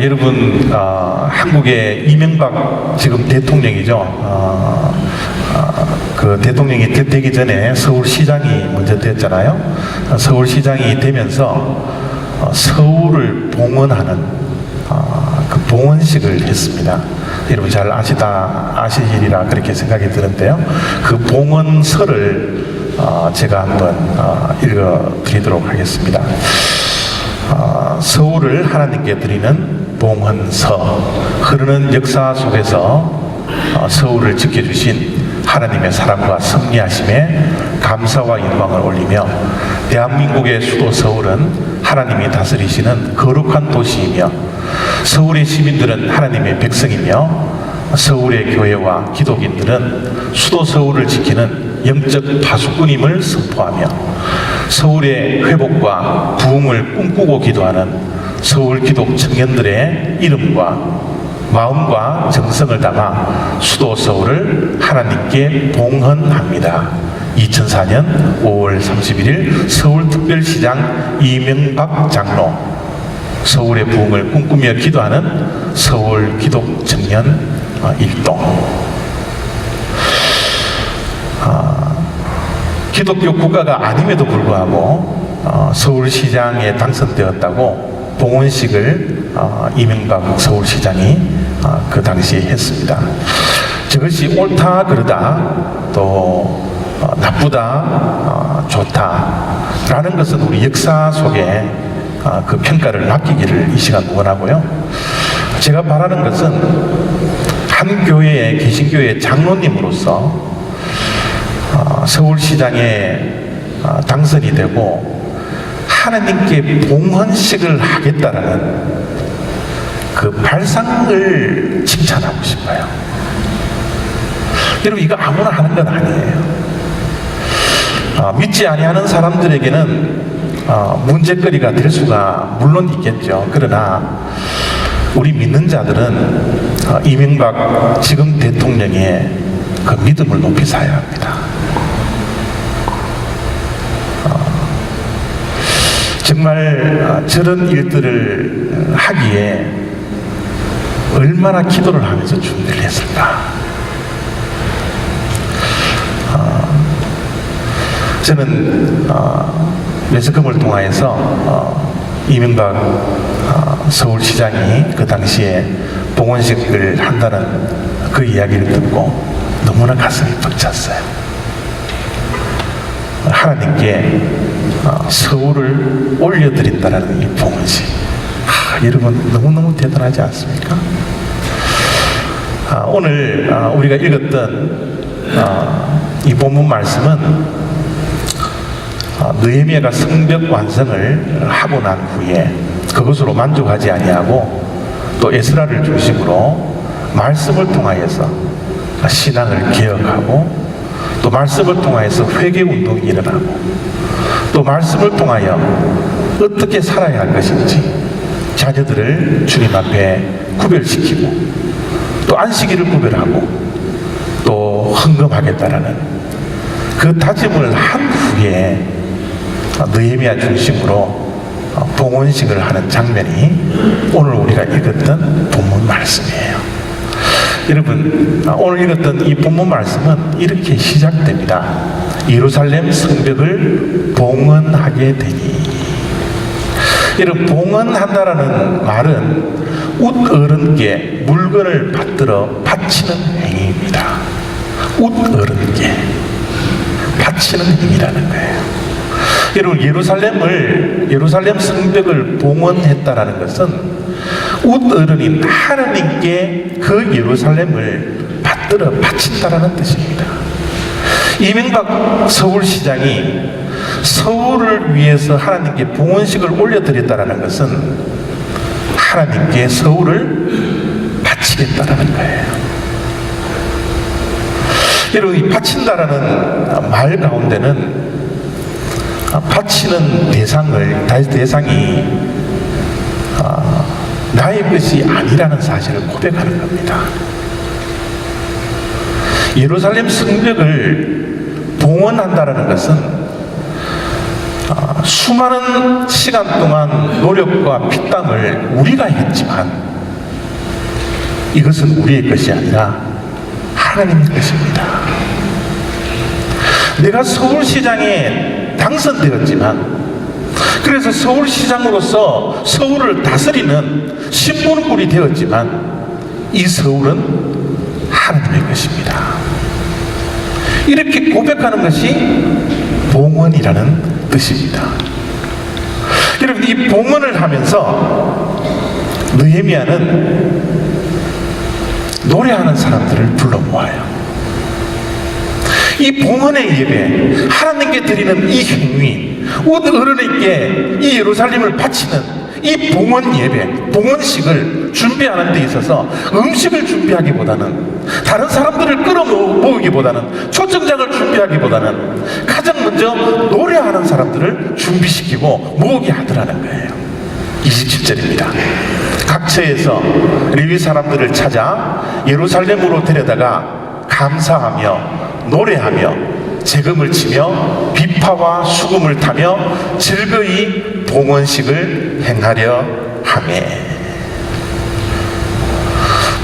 여러분, 한국의 이명박 지금 대통령이죠. 그 대통령이 되기 전에 서울시장이 먼저 됐잖아요. 서울시장이 되면서 서울을 봉헌하는 그 봉헌식을 했습니다. 여러분 잘 아시리라 그렇게 생각이 드는데요. 그 봉헌서를 제가 한번 읽어드리도록 하겠습니다. 서울을 하나님께 드리는 봉헌서. 흐르는 역사 속에서 서울을 지켜주신 하나님의 사랑과 섭리하심에 감사와 영광을 올리며, 대한민국의 수도 서울은 하나님이 다스리시는 거룩한 도시이며, 서울의 시민들은 하나님의 백성이며, 서울의 교회와 기독인들은 수도 서울을 지키는 영적 파수꾼임을 선포하며, 서울의 회복과 부흥을 꿈꾸고 기도하는 서울 기독 청년들의 이름과 마음과 정성을 담아 수도 서울을 하나님께 봉헌합니다. 2004년 5월 31일 서울특별시장 이명박 장로. 서울의 부흥을 꿈꾸며 기도하는 서울 기독 청년 일동. 기독교 국가가 아님에도 불구하고 서울시장에 당선되었다고 봉헌식을 이명박 서울시장이 그 당시에 했습니다. 저것이 옳다 그르다 또 나쁘다 좋다라는 것은 우리 역사 속에 그 평가를 맡기기를 이 시간 원하고요. 제가 바라는 것은 한 교회의 개신교회 장로님으로서 서울시장에 당선이 되고 하나님께 봉헌식을 하겠다라는 그 발상을 칭찬하고 싶어요. 여러분, 이거 아무나 하는 건 아니에요. 믿지 아니하는 사람들에게는 문제거리가 될 수가 물론 있겠죠. 그러나 우리 믿는 자들은 이명박 지금 대통령의 그 믿음을 높이 사야 합니다. 정말 저런 일들을 하기에 얼마나 기도를 하면서 준비를 했을까. 저는 매스컴을 통하여서 이명박 서울시장이 그 당시에 봉헌식을 한다는 그 이야기를 듣고 너무나 가슴이 벅찼어요. 하나님께 서울을 올려드린다는 이 봉헌식. 여러분, 너무너무 대단하지 않습니까? 오늘 우리가 읽었던 이 본문 말씀은 느헤미야가 성벽 완성을 하고 난 후에 그것으로 만족하지 아니하고 또 에스라를 중심으로 말씀을 통하여서 신앙을 개혁하고, 또 말씀을 통하여서 회개운동이 일어나고, 또 말씀을 통하여 어떻게 살아야 할 것인지 자녀들을 주님 앞에 구별시키고, 또 안식일을 구별하고 또 헌금하겠다라는 그 다짐을 한 후에 느헤미야 중심으로 봉헌식을 하는 장면이 오늘 우리가 읽었던 본문 말씀이에요. 여러분, 오늘 읽었던 이 본문 말씀은 이렇게 시작됩니다. 예루살렘 성벽을 봉헌하게 되니. 여러분, 봉헌한다라는 말은 웃 어른께 물건을 받들어 바치는 행위입니다. 웃 어른께 바치는 행위라는 거예요. 여러분, 예루살렘 성벽을 봉헌했다라는 것은 웃 어른인 하나님께 그 예루살렘을 받들어 바친다라는 뜻입니다. 이명박 서울시장이 서울을 위해서 하나님께 봉헌식을 올려드렸다라는 것은 하나님께 서울을 바치겠다라는 거예요. 여러분, 이 바친다라는 말 가운데는 바치는 대상이 나의 것이 아니라는 사실을 고백하는 겁니다. 예루살렘 성벽을 봉헌한다는 것은 수많은 시간 동안 노력과 피땀을 우리가 했지만 이것은 우리의 것이 아니라 하나님의 것입니다. 내가 서울시장에 당선되었지만, 그래서 서울시장으로서 서울을 다스리는 신분꾼이 되었지만, 이 서울은 하나님의 것입니다. 이렇게 고백하는 것이 봉헌이라는 뜻입니다. 여러분, 이 봉헌을 하면서 느헤미야는 노래하는 사람들을 불러 모아요. 이 봉헌의 예배, 하나님께 드리는 이 행위, 온 어른에게 이 예루살렘을 바치는 이 봉헌 예배, 봉헌식을 준비하는 데 있어서 음식을 준비하기보다는, 다른 사람들을 끌어모으기보다는, 초청장을 준비하기보다는 가장 먼저 노래하는 사람들을 준비시키고 모으게 하더라는 거예요. 27절입니다. 각처에서 레위 사람들을 찾아 예루살렘으로 데려다가 감사하며 노래하며 재금을 치며 비파와 수금을 타며 즐거이 봉헌식을 행하려 하매.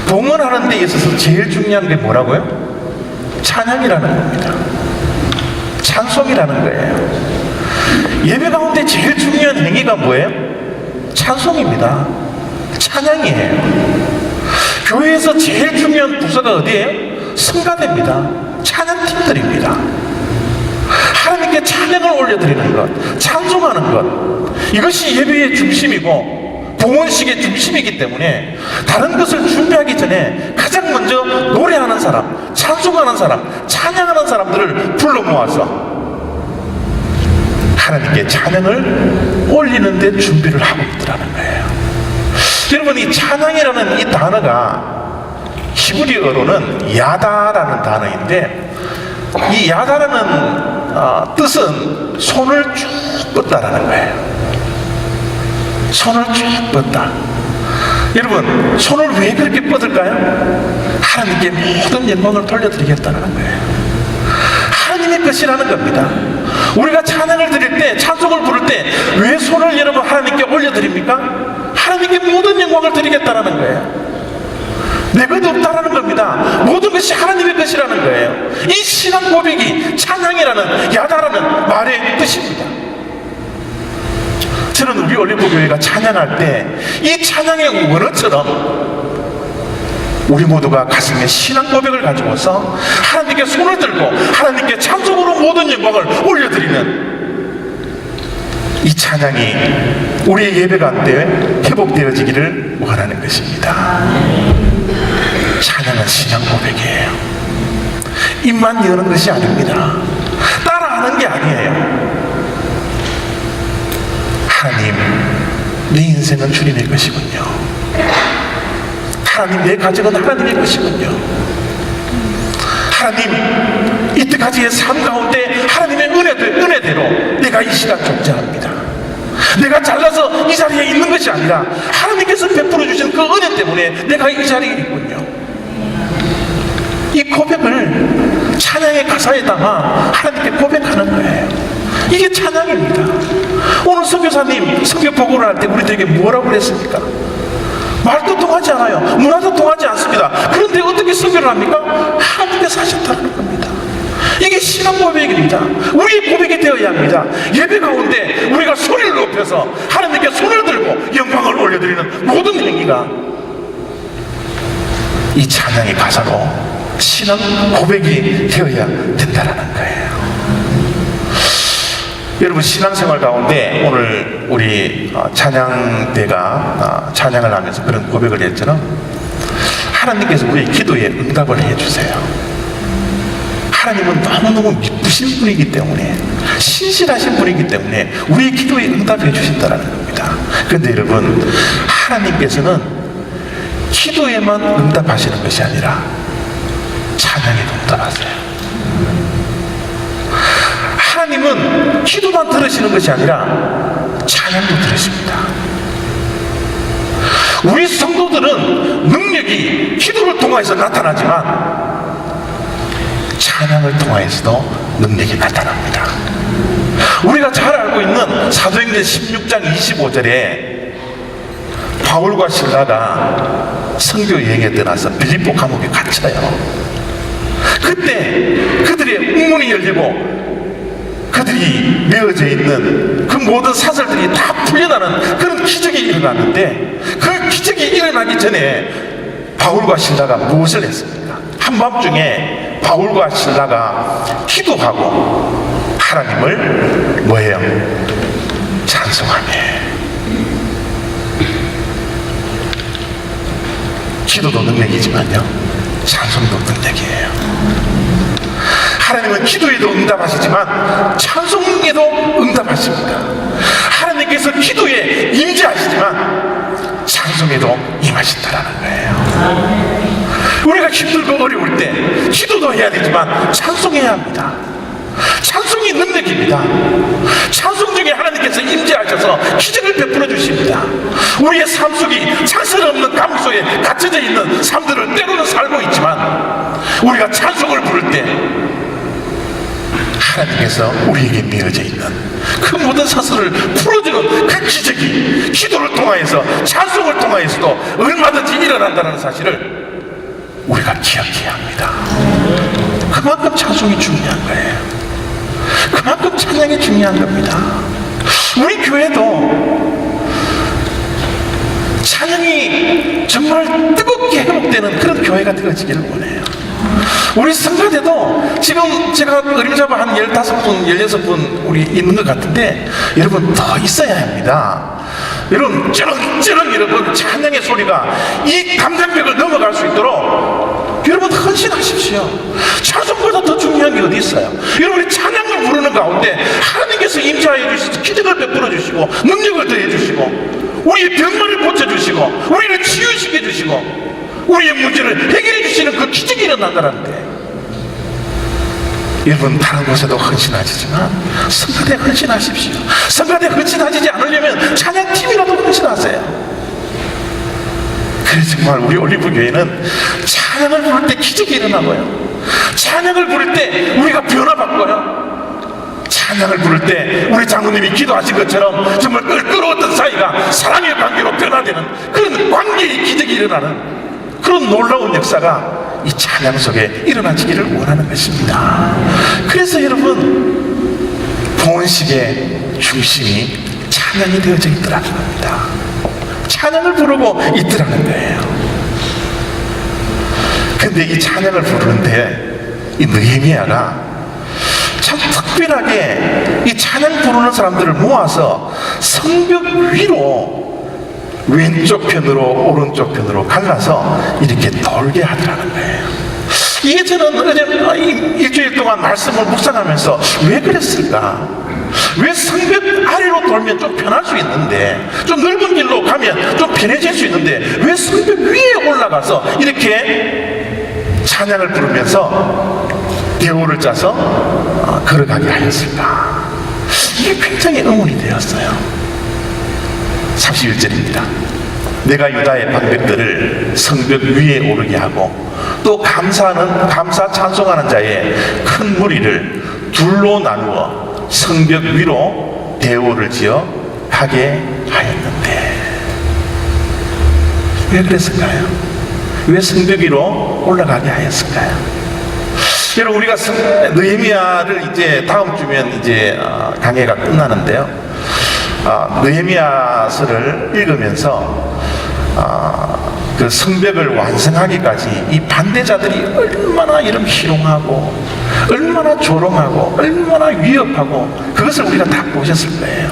봉헌하는 데 있어서 제일 중요한 게 뭐라고요? 찬양이라는 겁니다. 찬송이라는 거예요. 예배 가운데 제일 중요한 행위가 뭐예요? 찬송입니다. 찬양이에요. 교회에서 제일 중요한 부서가 어디예요? 성가대입니다. 찬양팀들입니다. 하나님께 찬양을 올려드리는 것, 찬송하는 것, 이것이 예배의 중심이고 봉헌식의 중심이기 때문에 다른 것을 준비하기 전에 가장 먼저 노래하는 사람, 찬송하는 사람, 찬양하는 사람들을 불러 모아서 하나님께 찬양을 올리는 데 준비를 하고 있더라는 거예요. 여러분, 이 찬양이라는 이 단어가 히브리어로는 야다라는 단어인데, 이 야다라는 뜻은 손을 쭉 뻗다라는 거예요. 손을 쭉 뻗다. 여러분, 손을 왜 그렇게 뻗을까요? 하나님께 모든 영광을 돌려드리겠다는 거예요. 하나님의 것이라는 겁니다. 우리가 찬양을 드릴 때, 찬송을 부를 때 왜 손을 여러분 하나님께 올려드립니까? 하나님께 모든 영광을 드리겠다는 거예요. 내 것 없다라는 겁니다. 모든 것이 하나님의 것이라는 거예요. 이 신앙 고백이 찬양이라는, 야다라는 말의 뜻입니다. 저는 우리 올리브교회가 찬양할 때 이 찬양의 원어처럼 우리 모두가 가슴에 신앙 고백을 가지고서 하나님께 손을 들고 하나님께 찬송으로 모든 영광을 올려드리는 이 찬양이 우리의 예배 가운데 회복되어지기를 원하는 것입니다. 찬양은 신앙 고백이에요. 입만 여는 것이 아닙니다. 따라하는 게 아니에요. 하나님, 내 인생은 주님의 것이군요. 하나님, 내 가정은 하나님의 것이군요. 하나님, 이때까지의 삶 가운데 하나님의 은혜대로 내가 이 시간 존재합니다. 내가 잘나서 이 자리에 있는 것이 아니라 하나님께서 베풀어 주신 그 은혜 때문에 내가 이 자리에 있군요. 이 고백을 찬양의 가사에 담아 하나님께 고백하는 거예요. 이게 찬양입니다. 오늘 선교사님 선교 보고를 할 때 우리들에게 뭐라고 그랬습니까? 말도 통하지 않아요. 문화도 통하지 않습니다. 그런데 어떻게 선교를 합니까? 하나님께서 하셨다는 겁니다. 이게 신앙 고백입니다. 우리의 고백이 되어야 합니다. 예배 가운데 우리가 소리를 높여서 하나님께 손을 들고 영광을 올려드리는 모든 행위가 이 찬양의 가사로 신앙 고백이 되어야 된다는 거예요. 여러분, 신앙생활 가운데 오늘 우리 찬양대가 찬양을 하면서 그런 고백을 했잖아요. 하나님께서 우리의 기도에 응답을 해주세요. 하나님은 너무너무 미쁘신 분이기 때문에, 신실하신 분이기 때문에 우리의 기도에 응답해 주신다는 겁니다. 그런데 여러분, 하나님께서는 기도에만 응답하시는 것이 아니라 찬양에도 응답하세요. 하나님은 기도만 들으시는 것이 아니라 찬양도 들으십니다. 우리 성도들은 능력이 기도를 통해서 나타나지만 찬양을 통해서도 능력이 나타납니다. 우리가 잘 알고 있는 사도행전 16장 25절에 바울과 신라가 선교 여행에 떠나서 빌립보 감옥에 갇혀요. 그때 그들의 웅문이 열리고 그들이 메어져 있는 그 모든 사슬들이 다 풀려나는 그런 기적이 일어났는데, 그 기적이 일어나기 전에 바울과 신라가 무엇을 했습니까? 한밤중에 바울과 신라가 기도하고 하나님을 뭐예요? 찬송하며. 기도도 능력이지만요, 찬송도 능력이에요. 하나님은 기도에도 응답하시지만 찬송에도 응답하십니다. 하나님께서 기도에 임재하시지만 찬송에도 임하신다라는 거예요. 우리가 힘들고 어려울 때 기도도 해야 되지만 찬송해야 합니다. 찬송이 능력입니다. 찬송 중에 하나님께서 임재하셔서 기적을 베풀어 주십니다. 우리의 삶 속이 찬송 없는 감옥 속에 갇혀져 있는 삶들을 때로는 살고 있지만, 우리가 찬송을 부를 때 하나님께서 우리에게 미어져 있는 그 모든 사슬을 풀어주는 그 기적이 기도를 통하여서, 찬송을 통하여서도 얼마든지 일어난다는 사실을 우리가 기억해야 합니다. 그만큼 찬송이 중요한 거예요. 그만큼 찬양이 중요한 겁니다. 우리 교회도 찬양이 정말 뜨겁게 회복되는 그런 교회가 되어지기를 원해요. 우리 성가대도 지금 제가 어림잡아 한 15분, 16분 우리 있는 것 같은데, 여러분 더 있어야 합니다. 여러분 쩌렁쩌렁 여러분 찬양의 소리가 이 담장벽을 넘어갈 수 있도록 여러분 헌신하십시오. 찬송보다 더 중요한 게 어디 있어요? 여러분이 찬양을 부르는 가운데 하나님께서 임재하여 주시고 기적을 베풀어 주시고 능력을 더해 주시고 우리의 병만을 고쳐주시고 우리를 치유시켜 주시고 우리의 문제를 해결해 주시는 그 기적이 일어난다는데, 여러분 다른 곳에도 헌신하시지만 성가대에 헌신하십시오. 성가대에 헌신하시지 않으려면 찬양팀이라도 헌신하세요. 그래서 정말 우리 올리브교회는 찬양을 부를 때 기적이 일어나고요, 찬양을 부를 때 우리가 변화받고요, 찬양을 부를 때 우리 장로님이 기도하신 것처럼 정말 끌어왔던 사이가 사랑의 관계로 변화되는 그런 관계의 기적이 일어나는 그런 놀라운 역사가 이 찬양 속에 일어나지기를 원하는 것입니다. 그래서 여러분 본식의 중심이 찬양이 되어져 있더라는 겁니다. 찬양을 부르고 있더라는 거예요. 근데 이 찬양을 부르는데 이 느헤미야가 참 특별하게 이 찬양 부르는 사람들을 모아서 성벽 위로 왼쪽 편으로 오른쪽 편으로 갈라서 이렇게 돌게 하더라는 거예요. 이게 저는 어제 일주일 동안 말씀을 묵상하면서 왜 그랬을까? 왜 성벽 아래로 돌면 좀 편할 수 있는데, 좀 넓은 길로 가면 좀 편해질 수 있는데, 왜 성벽 위에 올라가서 이렇게 찬양을 부르면서 대오를 짜서 걸어가게 하였을까? 이게 굉장히 의문이 되었어요. 31절입니다. 내가 유다의 방백들을 성벽 위에 오르게 하고 또 감사 찬송하는 자의 큰 무리를 둘로 나누어 성벽 위로 대오를 지어 하게 하였는데, 왜 그랬을까요? 왜 성벽 위로 올라가게 하였을까요? 여러분 우리가 느헤미야를 이제 다음 주면 이제 강해가 끝나는데요. 느헤미야서를 읽으면서 그 성벽을 완성하기까지 이 반대자들이 얼마나 이런 희롱하고 얼마나 조롱하고 얼마나 위협하고 그것을 우리가 다 보셨을 거예요.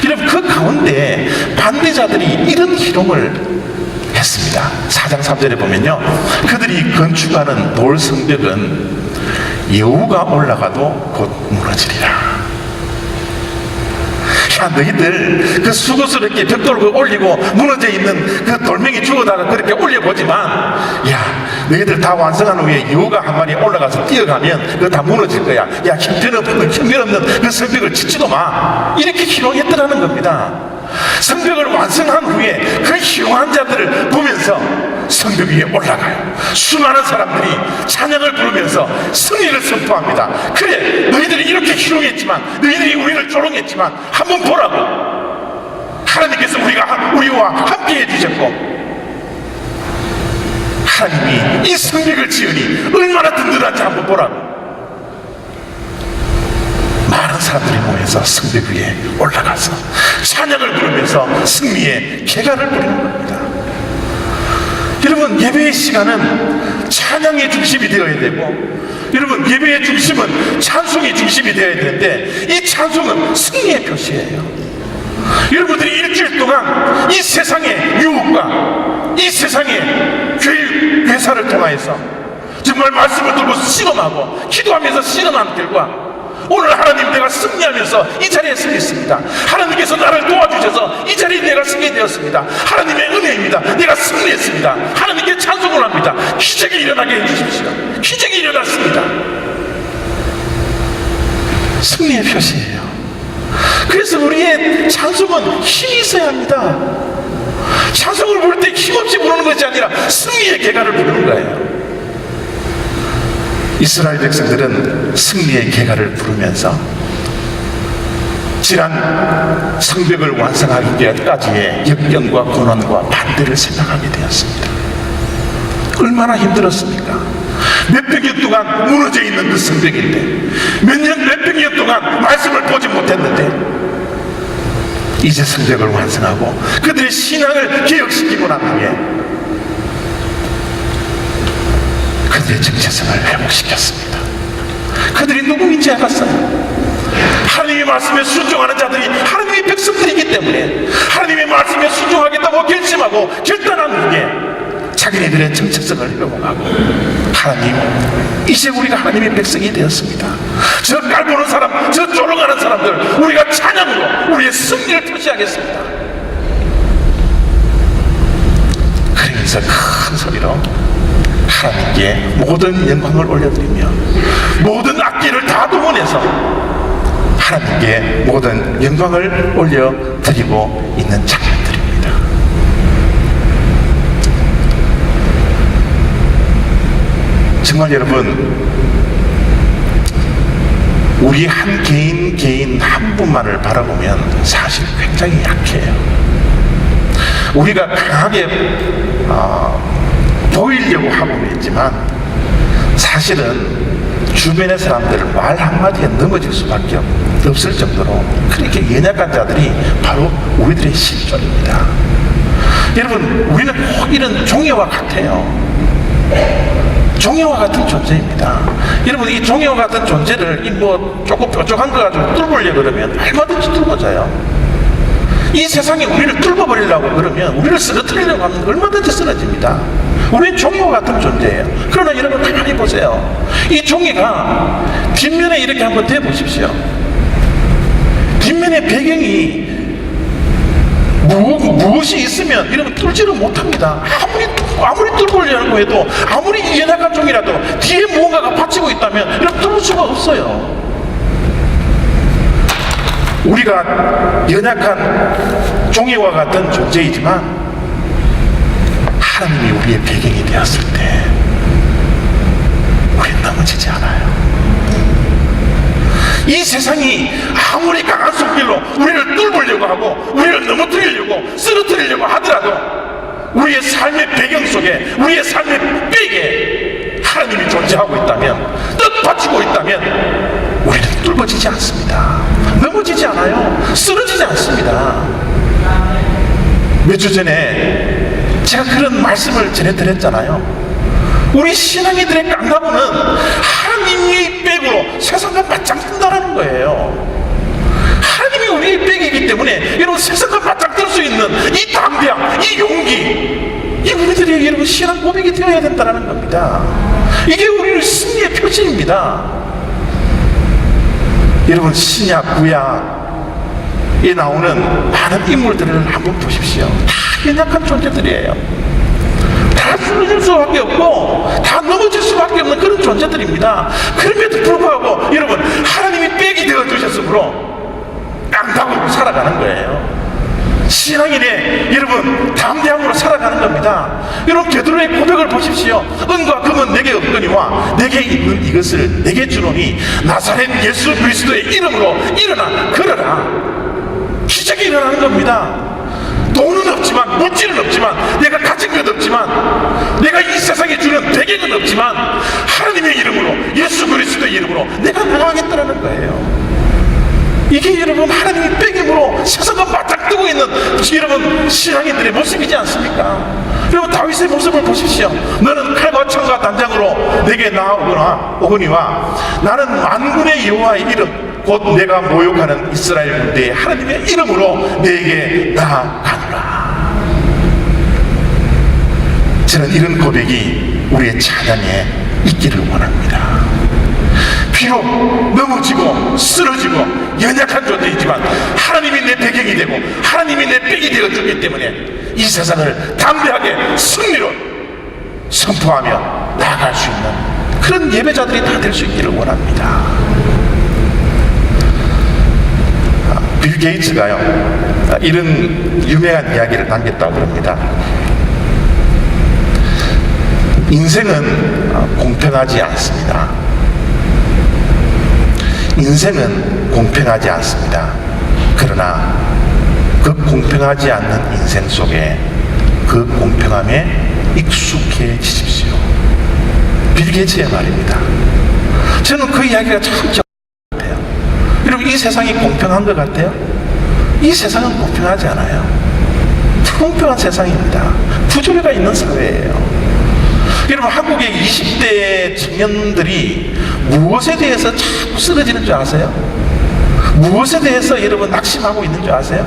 여러분 그 가운데 반대자들이 이런 희롱을 했습니다. 4장 3절에 보면요, 그들이 건축하는 돌 성벽은 여우가 올라가도 곧 무너지리라. 야, 너희들 그 수고스럽게 벽돌을 올리고 무너져 있는 그 돌멩이 주워다가 그렇게 올려보지만, 야, 너희들 다 완성한 후에 여우가 한 마리 올라가서 뛰어가면 그거 다 무너질 거야. 야, 형편없는 그 성벽을 짓지도 마. 이렇게 희롱했더라는 겁니다. 성벽을 완성한 후에 그 희롱한 자들을 보면서 성벽 위에 올라가요. 수많은 사람들이 찬양을 부르면서 승리를 선포합니다. 그래, 너희들이 이렇게 희롱했지만, 너희들이 우리를 조롱했지만 한번 보라고. 하나님께서 우리와 함께 하나님이 이 성벽을 지으니 얼마나 든든한지 한번 보라고. 많은 사람들이 모여서 성벽 위에 올라가서 찬양을 부르면서 승리의 개가를 부리는 겁니다. 여러분, 예배의 시간은 찬양의 중심이 되어야 되고, 여러분, 예배의 중심은 찬송의 중심이 되어야 되는데, 이 찬송은 승리의 표시예요. 여러분들이 일주일 동안 이 세상의 유혹과 이 세상의 괴사를 통하여서 정말 말씀을 들고 씨름하고 기도하면서 씨름한 결과 오늘 하나님, 내가 승리하면서 이 자리에 서 있습니다. 하나님께서 나를 도와주셔서 이 자리에 내가 서게 되었습니다. 하나님의 은혜입니다. 내가 승리했습니다. 하나님께 찬송을 합니다. 기적이 일어나게 해주십시오. 기적이 일어났습니다. 승리의 표시예요. 그래서 우리의 찬송은 힘이 있어야 합니다. 찬송을 부를 때 힘없이 부르는 것이 아니라 승리의 개가를 부르는 거예요. 이스라엘 백성들은 승리의 개가를 부르면서 지난 성벽을 완성하기까지의 역경과 고난과 반대를 생각하게 되었습니다. 얼마나 힘들었습니까? 몇백 년 동안 무너져 있는 그 성벽인데, 몇백 년 동안 말씀을 보지 못했는데 이제 성벽을 완성하고 그들의 신앙을 개혁시키고 난 후에 그들의 정체성을 회복시켰습니다. 그들이 누구인지 알았어요. 하나님의 말씀에 순종하는 자들이 하나님의 백성들이기 때문에 하나님의 말씀에 순종하겠다고 결심하고 결단한 후에 자기네들의 정체성을 회복하고, 하나님, 이제 우리가 하나님의 백성이 되었습니다. 저 깔보는 사람, 저 조롱하는 사람들 우리가 찬양으로 우리의 승리를 표시하겠습니다. 그러면서 큰 소리로 하나님께 모든 영광을 올려드리며 모든 악기를 다 동원해서 하나님께 모든 영광을 올려드리고 있는 장면들입니다. 정말 여러분, 우리 한 개인 한 분만을 바라보면 사실 굉장히 약해요. 우리가 강하게 보이려고 하고 있지만 사실은 주변의 사람들 말 한마디에 넘어질 수밖에 없을 정도로 그렇게 연약한 자들이 바로 우리들의 실존입니다. 여러분, 우리는 꼭 이런 종이와 같아요. 종이와 같은 존재입니다. 여러분, 이 종이와 같은 존재를 조금 뾰족한 거 가지고 뚫으려고 그러면 얼마든지 뚫어져요. 이 세상이 우리를 뚫어버리려고 그러면, 우리를 쓰러뜨리려고 하면 얼마든지 쓰러집니다. 우리는 종이와 같은 존재예요. 그러나 여러분, 가만히 보세요. 이 종이가 뒷면에 이렇게 한번 대보십시오. 뒷면의 배경이 무엇이 있으면 여러분 뚫지를 못합니다. 아무리 뚫으려고 해도, 아무리 연약한 종이라도 뒤에 무언가가 받치고 있다면 여러분 뚫을 수가 없어요. 우리가 연약한 종이와 같은 존재이지만 하나님이 우리의 배경이 되었을 때 우리는 넘어지지 않아요. 이 세상이 아무리 강한 손길로 우리를 뚫으려고 하고 우리를 넘어뜨리려고 쓰러뜨리려고 하더라도 우리의 삶의 배경 속에, 우리의 삶의 백에 하나님이 존재하고 있다면, 뜻받치고 있다면 우리는 뚫어지지 않습니다. 넘어지지 않아요. 쓰러지지 않습니다. 몇 주 전에 제가 그런 말씀을 전해드렸잖아요. 우리 신앙이들의 깡다부는 하나님의 백으로 세상과 맞짱 뜬다는 거예요. 하나님이 우리의 백이기 때문에 여러분, 세상과 맞짱 뜰 수 있는 이 담대함, 이 용기, 이 우리들의 여러분 신앙 고백이 되어야 된다는 겁니다. 이게 우리의 승리의 표징입니다. 여러분, 신약 구약에 나오는 많은 인물들을 한번 보십시오. 다 연약한 존재들이에요. 다 쓰러질 수밖에 없고 다 넘어질 수밖에 없는 그런 존재들입니다. 그럼에도 불구하고 여러분, 하나님이 백이 되어주셨으므로 깡다구로 살아가는 거예요. 신앙인의 여러분 담대함으로 살아가는 겁니다. 여러분, 베드로의 고백을 보십시오. 은과 금은 내게 없거니와 내게 있는 이것을 내게 주노니 나사렛 예수 그리스도의 이름으로 일어나 걸어라. 기적이 일어나는 겁니다. 돈은 없지만, 물질은 없지만, 내가 가진 것 없지만, 내가 이 세상에 주는 배경은 없지만 하나님의 이름으로, 예수 그리스도의 이름으로 내가 나가겠다는 거예요. 이게 여러분 하나님이 빼김으로 세상과 맞닥뜨고 있는 여러분 신앙인들의 모습이지 않습니까? 여러분 다윗의 모습을 보십시오. 너는 칼과 창과 단장으로 내게 나아오거니와 나는 만군의 여호와의 이름 곧 내가 모욕하는 이스라엘 군대의 하나님의 이름으로 내게 나아가노라. 저는 이런 고백이 우리의 찬양에 있기를 원합니다. 비록 넘어지고 쓰러지고 연약한 존재이지만 하나님이 내 배경이 되고 하나님이 내 빽이 되어주기 때문에 이 세상을 담대하게 승리로 선포하며 나아갈 수 있는 그런 예배자들이 다 될 수 있기를 원합니다. 빌 게이츠가요 이런 유명한 이야기를 남겼다고 합니다. 인생은 공평하지 않습니다. 인생은 공평하지 않습니다. 그러나 그 공평하지 않는 인생 속에 그 공평함에 익숙해지십시오. 빌 게이츠의 말입니다. 저는 그 이야기가 참 같아요. 여러분 이 세상이 공평한 것 같아요? 이 세상은 공평하지 않아요. 불공평한 세상입니다. 부조리가 있는 사회예요. 여러분 한국의 20대 청년들이 무엇에 대해서 자꾸 쓰러지는 줄 아세요? 무엇에 대해서 여러분 낙심하고 있는 줄 아세요?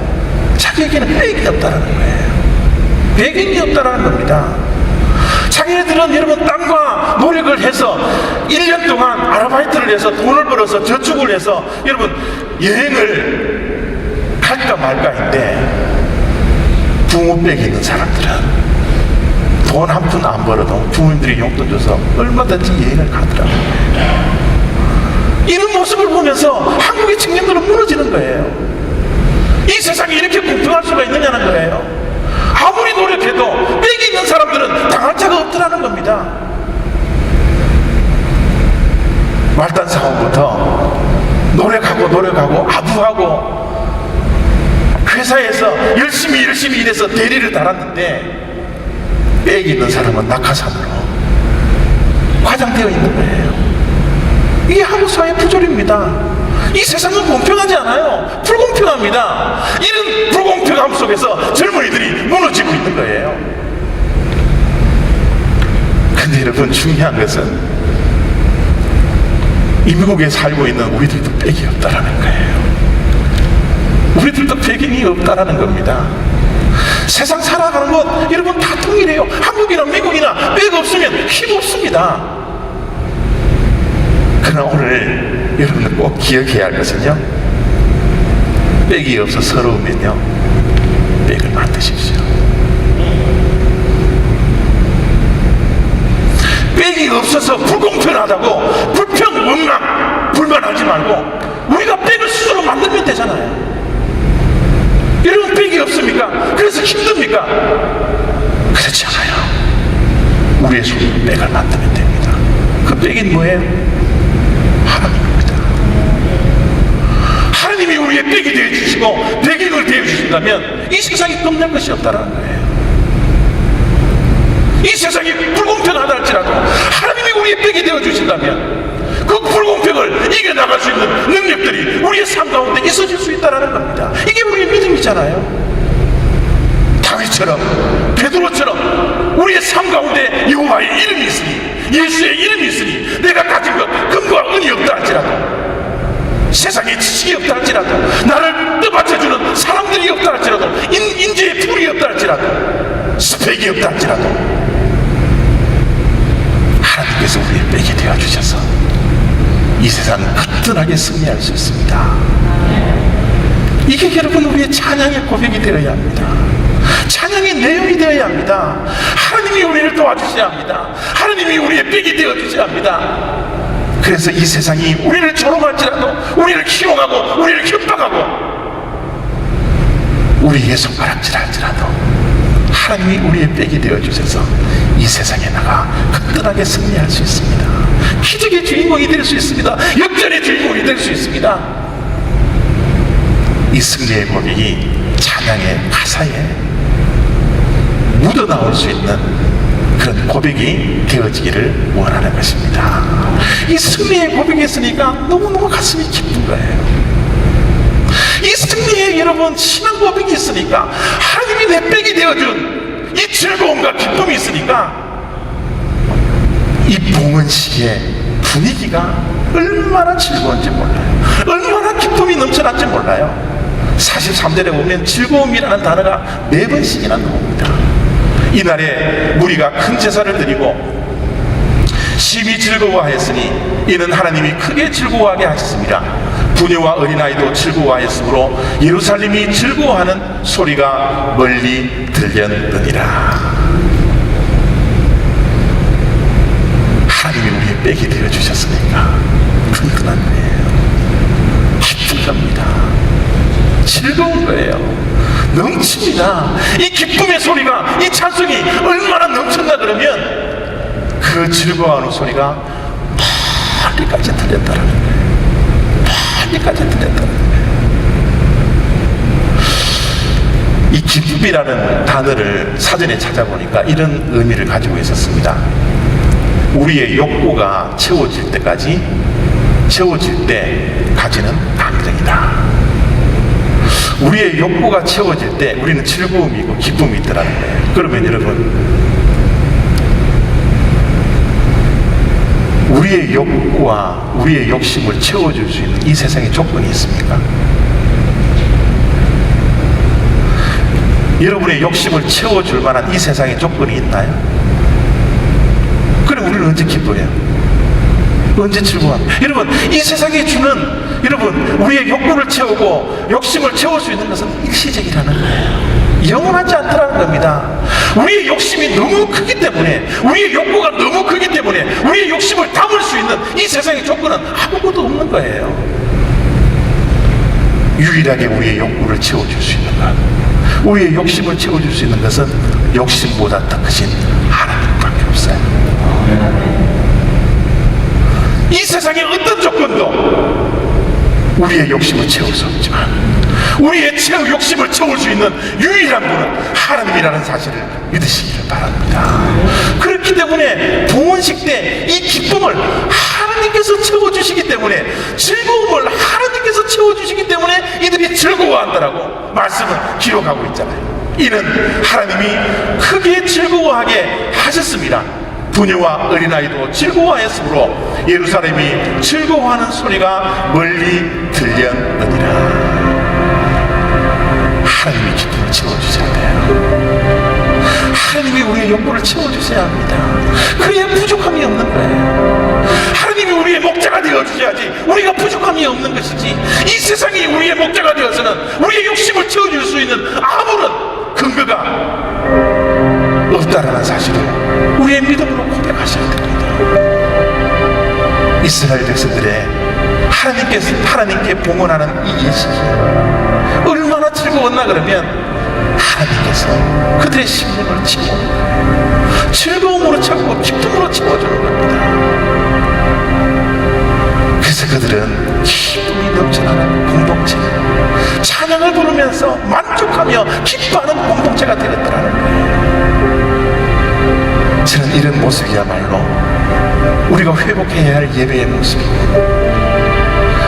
자기에게는 배경이 없다는 거예요. 배경이 없다는 겁니다. 자기네들은 여러분 땀과 노력을 해서 1년 동안 아르바이트를 해서 돈을 벌어서 저축을 해서 여러분 여행을 갈까 말까인데 부모백이 있는 사람들은 돈 한 푼 안 벌어도 부모님들이 용돈 줘서 얼마든지 여행을 가더라고요. 이런 모습을 보면서 한국의 청년들은 무너지는 거예요. 이 세상이 이렇게 공평할 수가 있느냐는 거예요. 아무리 노력해도 빽이 있는 사람들은 당할 자가 없더라는 겁니다. 말단 사원부터 노력하고 아부하고 회사에서 열심히 일해서 대리를 달았는데 빽이 있는 사람은 낙하산으로 과장되어 있는 거예요. 이게 한국 사회의 부조리입니다. 이 세상은 공평하지 않아요. 불공평합니다. 이런 불공평함 속에서 젊은이들이 무너지고 있는 거예요. 근데 여러분 중요한 것은 이 미국에 살고 있는 우리들도 빽이 없다라는 거예요. 우리들도 배경이 없다라는 겁니다. 세상 살아가는 것 여러분 다 통일해요. 한국이나 미국이나 빽 없으면 힘 없습니다. 그러나 오늘 여러분들 꼭 기억해야 할 것은요, 빽이 없어 서러우면요 빽을 만드십시오. 빽이 없어서 불공평하다고 불평, 원망, 불만하지 말고 우리가 빽을 스스로 만들면 되잖아요. 여러분 빽이 없습니까? 그래서 힘듭니까? 그렇지 않아요. 우리의 손으로 빽을 만들면 됩니다. 그 빽이 뭐예요? 하나님입니다. 하나님이 우리의 빽이 되어주시고 배경을 되어주신다면 이 세상이 겁낼 것이 없다는 거예요. 이 세상이 불공평하다 할지라도 하나님이 우리의 빽이 되어주신다면 그 불공평을 이겨나갈 수 있는 능력들이 우리의 삶 가운데 있어질 수 있다는 겁니다. 이게 우리의 믿음이잖아요. 다윗처럼 베드로처럼 우리의 삶 가운데 여호와의 이름이 있으니, 예수의 이름이 있으니, 내가 가진 것 금과 은이 없다 할지라도, 세상에 지식이 없다 할지라도, 나를 떠받쳐주는 사람들이 없다 할지라도, 인재의 풀이 없다 할지라도, 스펙이 없다 할지라도 하나님께서 우리의 빽이 되어주셔서 이 세상을 거뜬하게 승리할 수 있습니다. 이게 여러분 우리의 찬양의 고백이 되어야 합니다. 찬양의 내용이 되어야 합니다. 하나님이 우리를 도와주셔야 합니다. 하나님이 우리의 빽이 되어주셔야 합니다. 그래서 이 세상이 우리를 조롱할지라도, 우리를 희롱하고 우리를 협박하고 우리의 손가락질할지라도 하나님이 우리의 빽이 되어주셔서 이 세상에 나가 거뜬하게 승리할 수 있습니다. 기적의 주인공이 될 수 있습니다. 역전의 주인공이 될 수 있습니다. 이 승리의 고백이 찬양의 가사에 묻어나올 수 있는 그런 고백이 되어지기를 원하는 것입니다. 이 승리의 고백이 있으니까 너무너무 가슴이 기쁜 거예요. 이 승리의 여러분 신앙 고백이 있으니까, 하나님이 내 백이 되어준 이 즐거움과 기쁨이 있으니까, 이 봉헌식의 분위기가 얼마나 즐거운지 몰라요. 얼마나 기쁨이 넘쳐난지 몰라요. 43절에 보면 즐거움이라는 단어가 4번씩이나 나옵니다. 이날에 무리가 큰 제사를 드리고 심히 즐거워하였으니 이는 하나님이 크게 즐거워하게 하셨습니다. 부녀와 어린아이도 즐거워하였으므로 예루살렘이 즐거워하는 소리가 멀리 들렸느니라. 하나님이 우리의 백이 되어주셨으니까 든든한 거예요. 기쁜 겁니다. 즐거운 거예요. 넘칩니다. 이 기쁨의 소리가, 이 찬송이 얼마나 넘쳤나 그러면 그 즐거워하는 소리가 멀리까지 들렸다는 거예요. 멀리까지 들렸다는 거예요. 이 기쁨이라는 단어를 사전에 찾아보니까 이런 의미를 가지고 있었습니다. 우리의 욕구가 채워질 때까지, 채워질 때까지는 감정이다. 우리의 욕구가 채워질 때 우리는 즐거움이 있고 기쁨이 있더라는 거예요. 그러면 여러분, 우리의 욕구와 우리의 욕심을 채워줄 수 있는 이 세상에 조건이 있습니까? 여러분의 욕심을 채워줄 만한 이 세상에 조건이 있나요? 그럼 우리는 언제 기뻐해요? 언제 즐거워합니까? 여러분, 이 세상에 주는, 여러분, 우리의 욕구를 채우고 욕심을 채울 수 있는 것은 일시적이라는 거예요. 영원하지 않다는 겁니다. 우리의 욕심이 너무 크기 때문에, 우리의 욕구가 너무 크기 때문에 우리의 욕심을 담을 수 있는 이 세상의 조건은 아무것도 없는 거예요. 유일하게 우리의 욕구를 채워줄 수 있는 것, 우리의 욕심을 채워줄 수 있는 것은 욕심보다 더 크신 하나님밖에 없어요. 이 세상의 어떤 조건도 우리의 욕심을 채울 수 없지만 우리의 욕심을 채울 수 있는 유일한 분은 하나님이라는 사실을 믿으시기를 바랍니다. 그렇기 때문에 봉헌식 때 이 기쁨을 하나님께서 채워주시기 때문에, 즐거움을 하나님께서 채워주시기 때문에 이들이 즐거워한다라고 말씀을 기록하고 있잖아요. 이는 하나님이 크게 즐거워하게 하셨습니다. 부녀와 어린아이도 즐거워하였으므로 예루살렘이 즐거워하는 소리가 멀리 들렸느니라. 하나님이 기쁨을 채워주셔야 돼요. 하나님이 우리의 욕구를 채워주셔야 합니다. 그래야 부족함이 없는 거예요. 하나님이 우리의 목자가 되어주셔야지 우리가 부족함이 없는 것이지, 이 세상이 우리의 목자가 되어서는 우리의 욕심을 채워줄 수 있는 아무런 근거가 없다라는 사실을 우리의 믿음으로 고백하셔야 됩니다. 이스라엘 백성들의 하나님께 봉헌하는 이 예식이 얼마나 즐거웠나 그러면 하나님께서 그들의 심령을 채우는 거예요. 즐거움으로 채우고 기쁨으로 채워주는 겁니다. 그래서 그들은 기쁨이 넘쳐나는 공동체, 찬양을 부르면서 만족하며 기뻐하는 공동체가 되었더라는 거예요. 저는 이런 모습이야말로 우리가 회복해야 할 예배의 모습이고,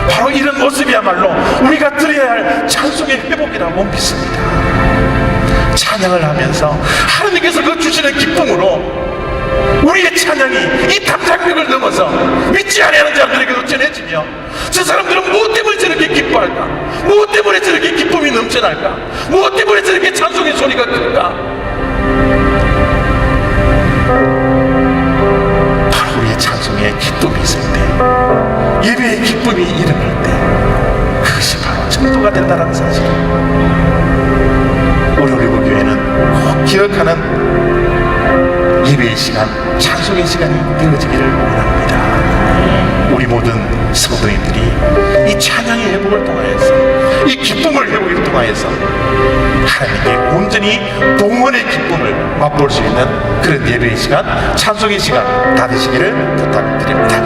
바로 이런 모습이야말로 우리가 드려야 할 찬송의 회복이라고 믿습니다. 찬양을 하면서 하나님께서 그 주시는 기쁨으로 우리의 찬양이 이 담장벽을 넘어서 믿지 아니하는 자들에게도 전해지며, 저 사람들은 무엇 때문에 저렇게 기뻐할까? 무엇 때문에 저렇게 기쁨이 넘쳐날까? 무엇 때문에 저렇게 찬송의 소리가 클까? 바로 우리의 찬송의 기쁨이 있을 때, 예배의 기쁨이 일어날 때, 그것이 바로 전도가 된다는 사실, 우리 올리브교회는 꼭 기억하는 예배의 시간, 찬송의 시간이 되어지기를 원합니다. 우리 모든 성도인들이 이 찬양의 회복을 통하여서, 이 기쁨을 회복을 통하여서 하나님께 온전히 봉헌의 기쁨을 맛볼 수 있는 그런 예배의 시간, 찬송의 시간 다 되시기를 부탁드립니다.